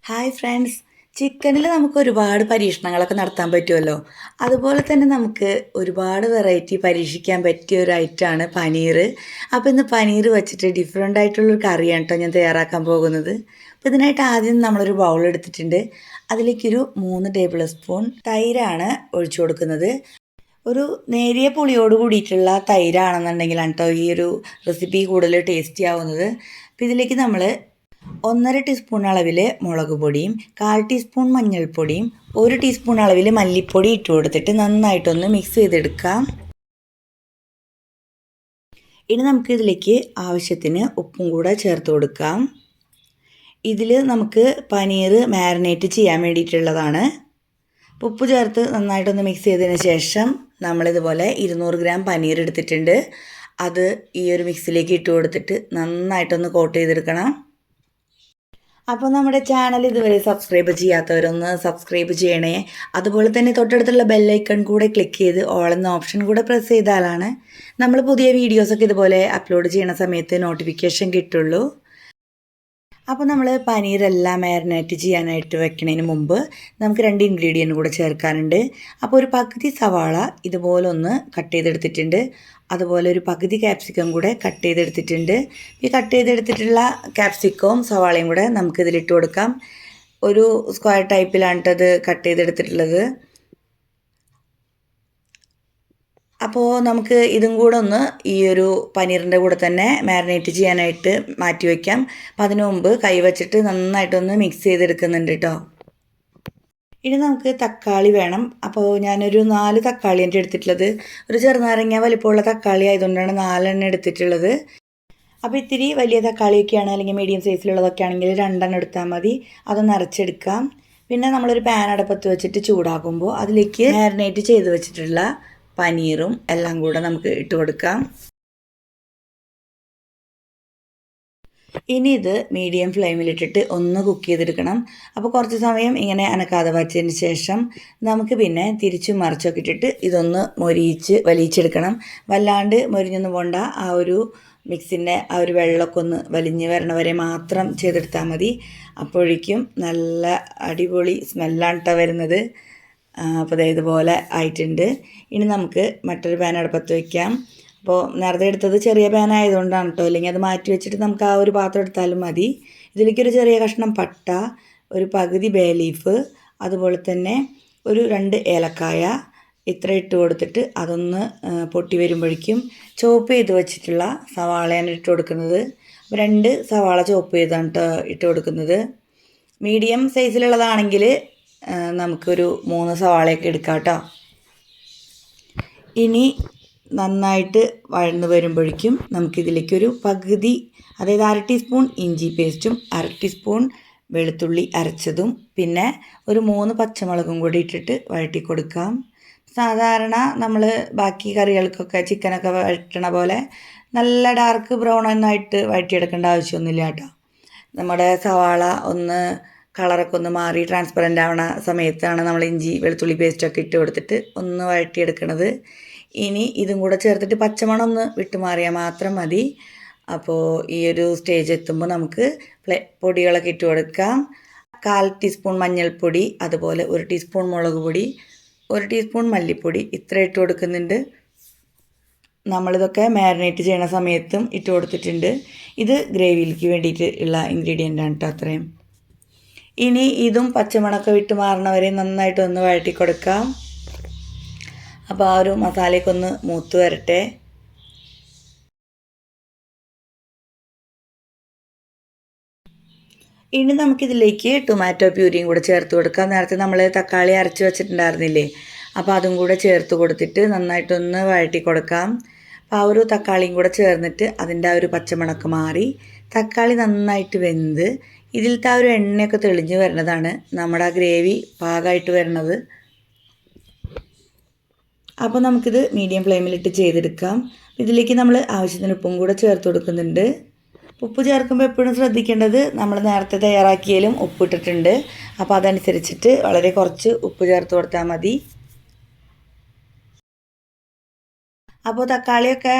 Hi friends, ചിക്കനിൽ നമുക്ക് ഒരുപാട് പരീക്ഷണങ്ങളൊക്കെ നടത്താൻ പറ്റുമല്ലോ. അതുപോലെ തന്നെ നമുക്ക് ഒരുപാട് വെറൈറ്റി പരീക്ഷിക്കാൻ പറ്റിയ ഒരു ഐറ്റമാണ് പനീർ. അപ്പോൾ ഇന്ന് പനീർ വെച്ചിട്ട് ഡിഫറെൻ്റ് ആയിട്ടുള്ളൊരു കറിയാണ് കേട്ടോ ഞാൻ തയ്യാറാക്കാൻ പോകുന്നത്. അപ്പോൾ ഇതിനായിട്ട് ആദ്യം നമ്മളൊരു ബൗൾ എടുത്തിട്ടുണ്ട്. അതിലേക്കൊരു 3 ടേബിൾ സ്പൂൺ തൈരാണ് ഒഴിച്ചു കൊടുക്കുന്നത്. ഒരു നേരിയ പുളിയോട് കൂടിയിട്ടുള്ള തൈരാണെന്നുണ്ടെങ്കിലാണ് കേട്ടോ ഈ ഒരു റെസിപ്പി കൂടുതൽ ടേസ്റ്റി ആവുന്നത്. അപ്പോൾ ഇതിലേക്ക് നമ്മൾ 1.5 ടീസ്പൂൺ അളവിൽ മുളക് പൊടിയും 1/4 ടീസ്പൂൺ മഞ്ഞൾപ്പൊടിയും 1 ടീസ്പൂൺ അളവിൽ മല്ലിപ്പൊടി ഇട്ട് കൊടുത്തിട്ട് നന്നായിട്ടൊന്ന് മിക്സ് ചെയ്തെടുക്കാം. ഇനി നമുക്ക് ഇതിലേക്ക് ആവശ്യത്തിന് ഉപ്പും കൂടെ ചേർത്ത് കൊടുക്കാം. ഇതിൽ നമുക്ക് പനീർ മാരിനേറ്റ് ചെയ്യാൻ വേണ്ടിയിട്ടുള്ളതാണ്. ഉപ്പ് ചേർത്ത് നന്നായിട്ടൊന്ന് മിക്സ് ചെയ്തതിന് ശേഷം നമ്മളിതുപോലെ 200 ഗ്രാം പനീർ എടുത്തിട്ടുണ്ട്. അത് ഈ ഒരു മിക്സിലേക്ക് ഇട്ട് കൊടുത്തിട്ട് നന്നായിട്ടൊന്ന് കോട്ട് ചെയ്തെടുക്കണം. അപ്പോൾ നമ്മുടെ ചാനൽ ഇതുവരെ സബ്സ്ക്രൈബ് ചെയ്യാത്തവരൊന്ന് സബ്സ്ക്രൈബ് ചെയ്യണേ. അതുപോലെ തന്നെ തൊട്ടടുത്തുള്ള ബെല്ലൈക്കൺ കൂടെ ക്ലിക്ക് ചെയ്ത് ഓൾ എന്ന ഓപ്ഷൻ കൂടെ പ്രസ് ചെയ്താലാണ് നമ്മൾ പുതിയ വീഡിയോസൊക്കെ ഇതുപോലെ അപ്ലോഡ് ചെയ്യുന്ന സമയത്ത് നോട്ടിഫിക്കേഷൻ കിട്ടുള്ളൂ. അപ്പോൾ നമ്മൾ പനീരെല്ലാം മാരിനേറ്റ് ചെയ്യാനായിട്ട് വെക്കുന്നതിന് മുമ്പ് നമുക്ക് 2 ഇൻഗ്രീഡിയൻറ്റ് കൂടെ ചേർക്കാനുണ്ട്. അപ്പോൾ ഒരു പകുതി സവാള ഇതുപോലെ ഒന്ന് കട്ട് ചെയ്തെടുത്തിട്ടുണ്ട്. അതുപോലെ ഒരു പകുതി ക്യാപ്സിക്കം കൂടെ കട്ട് ചെയ്തെടുത്തിട്ടുണ്ട്. ഈ കട്ട് ചെയ്തെടുത്തിട്ടുള്ള ക്യാപ്സിക്കവും സവാളയും കൂടെ നമുക്കിതിലിട്ട് കൊടുക്കാം. ഒരു സ്ക്വയർ ടൈപ്പിലാണ് ഇത് കട്ട് ചെയ്തെടുത്തിട്ടുള്ളത്. അപ്പോൾ നമുക്ക് ഇതും കൂടെ ഒന്ന് ഈ ഒരു പനീറിൻ്റെ കൂടെ തന്നെ മാരിനേറ്റ് ചെയ്യാനായിട്ട് മാറ്റി വയ്ക്കാം. അപ്പം അതിനു മുമ്പ് കൈ വച്ചിട്ട് നന്നായിട്ടൊന്ന് മിക്സ് ചെയ്തെടുക്കുന്നുണ്ട് കേട്ടോ. ഇനി നമുക്ക് തക്കാളി വേണം. അപ്പോൾ ഞാനൊരു 4 തക്കാളിയാണ് എടുത്തിട്ടുള്ളത്. ഒരു ചെറുനാരങ്ങ വലിപ്പമുള്ള തക്കാളി ആയതുകൊണ്ടാണ് 4 എണ്ണം എടുത്തിട്ടുള്ളത്. അപ്പോൾ ഇത്തിരി വലിയ തക്കാളിയൊക്കെയാണ് അല്ലെങ്കിൽ മീഡിയം സൈസിലുള്ളതൊക്കെ ആണെങ്കിൽ 2 എണ്ണം എടുത്താൽ മതി. അതൊന്ന് അരച്ചെടുക്കാം. പിന്നെ നമ്മളൊരു പാൻ അടുപ്പത്ത് വെച്ചിട്ട് ചൂടാക്കുമ്പോൾ അതിലേക്ക് മാരിനേറ്റ് ചെയ്ത് വെച്ചിട്ടുള്ള പനീറും എല്ലാം കൂടെ നമുക്ക് ഇട്ട് കൊടുക്കാം. ഇനി ഇത് മീഡിയം ഫ്ലെയിമിലിട്ടിട്ട് ഒന്ന് കുക്ക് ചെയ്തെടുക്കണം. അപ്പോൾ കുറച്ച് സമയം ഇങ്ങനെ അനക്കാതെ വച്ചതിന് ശേഷം നമുക്ക് പിന്നെ തിരിച്ചും മറിച്ചൊക്കെ ഇട്ടിട്ട് ഇതൊന്ന് വലിച്ചെടുക്കണം. വല്ലാണ്ട് മൊരിഞ്ഞൊന്നും പോണ്ട. ആ ഒരു മിക്സിൻ്റെ ആ ഒരു വെള്ളമൊക്കെ ഒന്ന് വലിഞ്ഞ് വരണ വരെ മാത്രം ചെയ്തെടുത്താൽ മതി. അപ്പോഴേക്കും നല്ല അടിപൊളി സ്മെല്ലാണ് കേട്ടോ വരുന്നത്. അപ്പോൾ ഇതുപോലെ ആയിട്ടുണ്ട്. ഇനി നമുക്ക് മറ്റൊരു പാൻ അടുപ്പത്ത് വയ്ക്കാം. അപ്പോൾ നേരത്തെ എടുത്തത് ചെറിയ പാൻ ആയതുകൊണ്ടാണ് കേട്ടോ, അല്ലെങ്കിൽ അത് മാറ്റി വെച്ചിട്ട് നമുക്ക് ആ ഒരു പാത്രം എടുത്താലും മതി. ഇതിലേക്കൊരു ചെറിയ കഷ്ണം പട്ട, ഒരു പകുതി ബേ ലീഫ്, അതുപോലെ തന്നെ ഒരു 2 ഏലക്കായ ഇത്ര ഇട്ട് കൊടുത്തിട്ട് അതൊന്ന് പൊട്ടി വരുമ്പോഴേക്കും ചോപ്പ് ചെയ്ത് വെച്ചിട്ടുള്ള സവാളയാണ് ഇട്ട് കൊടുക്കുന്നത്. 2 സവാള ചോപ്പ് ചെയ്താണ് കേട്ടോ ഇട്ട് കൊടുക്കുന്നത്. മീഡിയം സൈസിലുള്ളതാണെങ്കിൽ നമുക്കൊരു 3 സവാളയൊക്കെ എടുക്കാം കേട്ടോ. ഇനി നന്നായിട്ട് വഴന്ന് വരുമ്പോഴേക്കും നമുക്കിതിലേക്കൊരു പകുതി, അതായത് 1/2 ടീസ്പൂൺ ഇഞ്ചി പേസ്റ്റും 1/2 ടീസ്പൂൺ വെളുത്തുള്ളി അരച്ചതും പിന്നെ ഒരു 3 പച്ചമുളകും കൂടി ഇട്ടിട്ട് വഴറ്റി കൊടുക്കാം. സാധാരണ നമ്മൾ ബാക്കി കറികൾക്കൊക്കെ ചിക്കനൊക്കെ വഴറ്റണ പോലെ നല്ല ഡാർക്ക് ബ്രൗൺ ഒന്നായിട്ട് വഴറ്റിയെടുക്കേണ്ട ആവശ്യമൊന്നുമില്ല കേട്ടോ. നമ്മുടെ സവാള ഒന്ന് കളറൊക്കെ ഒന്ന് മാറി ട്രാൻസ്പെറൻ്റ് ആവണ സമയത്താണ് നമ്മൾ ഇഞ്ചി വെളുത്തുള്ളി പേസ്റ്റൊക്കെ ഇട്ട് കൊടുത്തിട്ട് ഒന്ന് വഴറ്റിയെടുക്കണത്. ഇനി ഇതും കൂടെ ചേർത്തിട്ട് പച്ചമണം ഒന്ന് വിട്ടുമാറിയാൽ മാത്രം മതി. അപ്പോൾ ഈ ഒരു സ്റ്റേജ് എത്തുമ്പോൾ നമുക്ക് പൊടികളൊക്കെ ഇട്ട് കൊടുക്കാം. 1/4 ടീസ്പൂൺ മഞ്ഞൾപ്പൊടി, അതുപോലെ 1 ടീസ്പൂൺ മുളക് പൊടി, 1 ടീസ്പൂൺ മല്ലിപ്പൊടി ഇത്ര ഇട്ട് കൊടുക്കുന്നുണ്ട്. നമ്മളിതൊക്കെ മാരിനേറ്റ് ചെയ്യണ സമയത്തും ഇട്ട് കൊടുത്തിട്ടുണ്ട്. ഇത് ഗ്രേവിയിലേക്ക് വേണ്ടിയിട്ട് ഉള്ള ഇൻഗ്രീഡിയൻ്റാണ് കേട്ടോ അത്രയും. ഇനി ഇതും പച്ചമണമൊക്കെ വിട്ട് മാറണവരെ നന്നായിട്ടൊന്ന് വഴറ്റി കൊടുക്കാം. അപ്പോൾ ആ ഒരു മസാലയൊക്കെ ഒന്ന് മൂത്ത് വരട്ടെ. ഇനി നമുക്കിതിലേക്ക് ടൊമാറ്റോ പ്യൂരിയും കൂടെ ചേർത്ത് കൊടുക്കാം. നേരത്തെ നമ്മൾ തക്കാളി അരച്ച് വെച്ചിട്ടുണ്ടായിരുന്നില്ലേ, അപ്പോൾ അതും കൂടെ ചേർത്ത് കൊടുത്തിട്ട് നന്നായിട്ടൊന്ന് വഴറ്റി കൊടുക്കാം. അപ്പോൾ ആ ഒരു തക്കാളിയും കൂടെ ചേർന്നിട്ട് അതിൻ്റെ ആ ഒരു പച്ചമണമൊക്കെ മാറി തക്കാളി നന്നായിട്ട് വെന്ത് ഇതിലത്തെ ആ ഒരു എണ്ണയൊക്കെ തെളിഞ്ഞ് വരുന്നതാണ് നമ്മുടെ ആ ഗ്രേവി പാകമായിട്ട് വരുന്നത്. അപ്പോൾ നമുക്കിത് മീഡിയം ഫ്ലെയിമിലിട്ട് ചെയ്തെടുക്കാം. ഇതിലേക്ക് നമ്മൾ ആവശ്യത്തിന് ഉപ്പും കൂടെ ചേർത്ത് കൊടുക്കുന്നുണ്ട്. ഉപ്പ് ചേർക്കുമ്പോൾ എപ്പോഴും ശ്രദ്ധിക്കേണ്ടത് നമ്മൾ നേരത്തെ തയ്യാറാക്കിയാലും ഉപ്പിട്ടിട്ടുണ്ട്. അപ്പോൾ അതനുസരിച്ചിട്ട് വളരെ കുറച്ച് ഉപ്പ് ചേർത്ത് കൊടുത്താൽ മതി. അപ്പോൾ തക്കാളിയൊക്കെ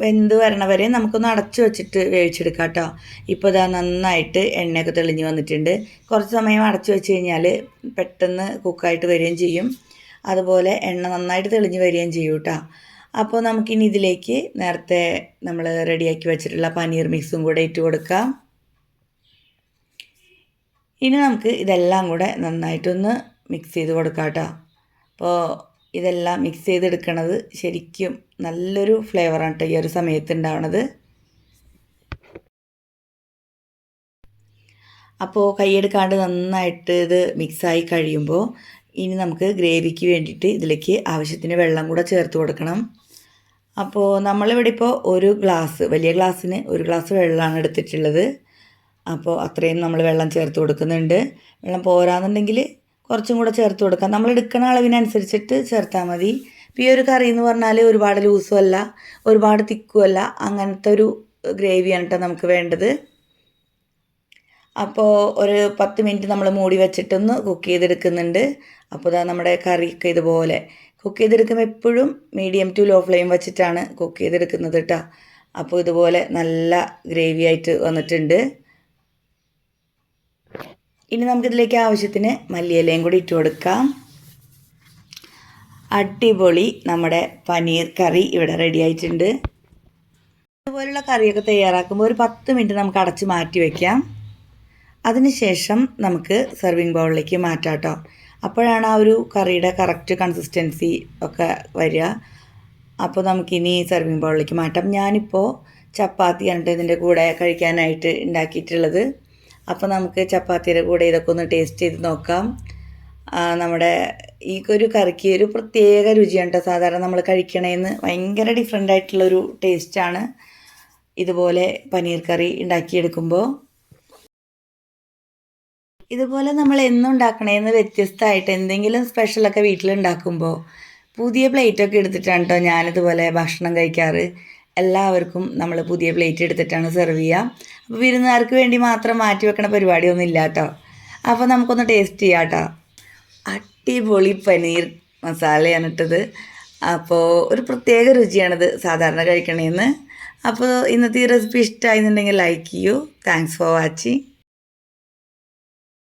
വെന്ത് വരണ വരെ നമുക്കൊന്ന് അടച്ചു വെച്ചിട്ട് വേവിച്ചെടുക്കാം കേട്ടോ. ഇപ്പോൾ ഇതാ നന്നായിട്ട് എണ്ണയൊക്കെ തെളിഞ്ഞ് വന്നിട്ടുണ്ട്. കുറച്ച് സമയം അടച്ചു വെച്ച് കഴിഞ്ഞാൽ പെട്ടെന്ന് കുക്കായിട്ട് വരികയും ചെയ്യും. അതുപോലെ എണ്ണ നന്നായിട്ട് തെളിഞ്ഞ് വരികയും ചെയ്യും കേട്ടോ. അപ്പോൾ നമുക്കിനി ഇതിലേക്ക് നേരത്തെ നമ്മൾ റെഡിയാക്കി വെച്ചിട്ടുള്ള പനീർ മിക്സും കൂടെ ഇട്ട് കൊടുക്കാം. ഇനി നമുക്ക് ഇതെല്ലാം കൂടെ നന്നായിട്ടൊന്ന് മിക്സ് ചെയ്ത് കൊടുക്കാം കേട്ടോ. അപ്പോൾ ഇതെല്ലാം മിക്സ് ചെയ്തെടുക്കണത് ശരിക്കും നല്ലൊരു ഫ്ലേവറാണ് കേട്ടോ ഈ ഒരു സമയത്ത് ഉണ്ടാവണത്. അപ്പോൾ കൈയെടുക്കാണ്ട് നന്നായിട്ട് ഇത് മിക്സായി കഴിയുമ്പോൾ ഇനി നമുക്ക് ഗ്രേവിക്ക് വേണ്ടിയിട്ട് ഇതിലേക്ക് ആവശ്യത്തിന് വെള്ളം കൂടെ ചേർത്ത് കൊടുക്കണം. അപ്പോൾ നമ്മളിവിടെ ഇപ്പോൾ ഒരു ഗ്ലാസ്, വലിയ ഗ്ലാസ്സിന് ഒരു ഗ്ലാസ് വെള്ളമാണ് എടുത്തിട്ടുള്ളത്. അപ്പോൾ അത്രയും നമ്മൾ വെള്ളം ചേർത്ത് കൊടുക്കുന്നുണ്ട്. വെള്ളം പോരാന്നുണ്ടെങ്കിൽ കുറച്ചും കൂടെ ചേർത്ത് കൊടുക്കാം. നമ്മൾ എടുക്കുന്ന അളവിനനുസരിച്ചിട്ട് ചേർത്താൽ മതി. ഇപ്പോൾ ഈ ഒരു കറി എന്ന് പറഞ്ഞാൽ ഒരുപാട് ലൂസും അല്ല ഒരുപാട് തിക്കും അല്ല, അങ്ങനത്തെ ഒരു ഗ്രേവിയാണ് കേട്ടോ നമുക്ക് വേണ്ടത്. അപ്പോൾ ഒരു 10 മിനിറ്റ് നമ്മൾ മൂടി വെച്ചിട്ടൊന്ന് കുക്ക് ചെയ്തെടുക്കുന്നുണ്ട്. അപ്പോൾ ഇതാ നമ്മുടെ കറിയൊക്കെ ഇതുപോലെ കുക്ക് ചെയ്തെടുക്കുമ്പോൾ എപ്പോഴും മീഡിയം ടു ലോ ഫ്ലെയിം വെച്ചിട്ടാണ് കുക്ക് ചെയ്തെടുക്കുന്നത് കേട്ടോ. അപ്പോൾ ഇതുപോലെ നല്ല ഗ്രേവി ആയിട്ട് വന്നിട്ടുണ്ട്. ഇനി നമുക്കിതിലേക്ക് ആവശ്യത്തിന് മല്ലിയിലയും കൂടി ഇട്ട് കൊടുക്കാം. അടിപൊളി നമ്മുടെ പനീർ കറി ഇവിടെ റെഡി ആയിട്ടുണ്ട്. അതുപോലുള്ള കറിയൊക്കെ തയ്യാറാക്കുമ്പോൾ ഒരു 10 മിനിറ്റ് നമുക്ക് അടച്ച് മാറ്റി വയ്ക്കാം. അതിനുശേഷം നമുക്ക് സെർവിങ് ബൗളിലേക്ക് മാറ്റാം കേട്ടോ. അപ്പോഴാണ് ആ ഒരു കറിയുടെ കറക്റ്റ് കൺസിസ്റ്റൻസി ഒക്കെ വരിക. അപ്പോൾ നമുക്കിനി സെർവിങ് ബൗളിലേക്ക് മാറ്റാം. ഞാനിപ്പോൾ ചപ്പാത്തിയാണ് ഇതിൻ്റെ കൂടെ കഴിക്കാനായിട്ട് ഉണ്ടാക്കിയിട്ടുള്ളത്. അപ്പോൾ നമുക്ക് ചപ്പാത്തിയുടെ കൂടെ ഇതൊക്കെ ഒന്ന് ടേസ്റ്റ് ചെയ്ത് നോക്കാം. നമ്മുടെ ഈ ഒരു കറിക്ക് ഒരു പ്രത്യേക രുചിയാണ് കേട്ടോ. സാധാരണ നമ്മൾ കഴിക്കണേന്ന് ഭയങ്കര ഡിഫറെൻ്റ് ആയിട്ടുള്ളൊരു ടേസ്റ്റാണ് ഇതുപോലെ പനീർ കറി ഉണ്ടാക്കിയെടുക്കുമ്പോൾ. ഇതുപോലെ നമ്മൾ എന്നും ഉണ്ടാക്കണേന്ന് വ്യത്യസ്തമായിട്ട് എന്തെങ്കിലും സ്പെഷ്യലൊക്കെ വീട്ടിലുണ്ടാക്കുമ്പോൾ പുതിയ പ്ലേറ്റൊക്കെ എടുത്തിട്ടാണ് കേട്ടോ ഞാനിതുപോലെ ഭക്ഷണം കഴിക്കാറ്. എല്ലാവർക്കും നമ്മൾ പുതിയ പ്ലേറ്റ് എടുത്തിട്ടാണ് സെർവ് ചെയ്യുക. അപ്പോൾ വിരുന്നുകാർക്ക് വേണ്ടി മാത്രം മാറ്റി വെക്കണ പരിപാടിയൊന്നും ഇല്ല കേട്ടോ. അപ്പോൾ നമുക്കൊന്ന് ടേസ്റ്റ് ചെയ്യാം കേട്ടോ. അടിപൊളി പനീർ മസാലയാണ് ഇട്ടത്. അപ്പോൾ ഒരു പ്രത്യേക രുചിയാണിത് സാധാരണ കഴിക്കണേന്ന്. അപ്പോൾ ഇന്നത്തെ ഈ റെസിപ്പി ഇഷ്ടമായിരുന്നുണ്ടെങ്കിൽ ലൈക്ക് ചെയ്യൂ. Thanks for watching.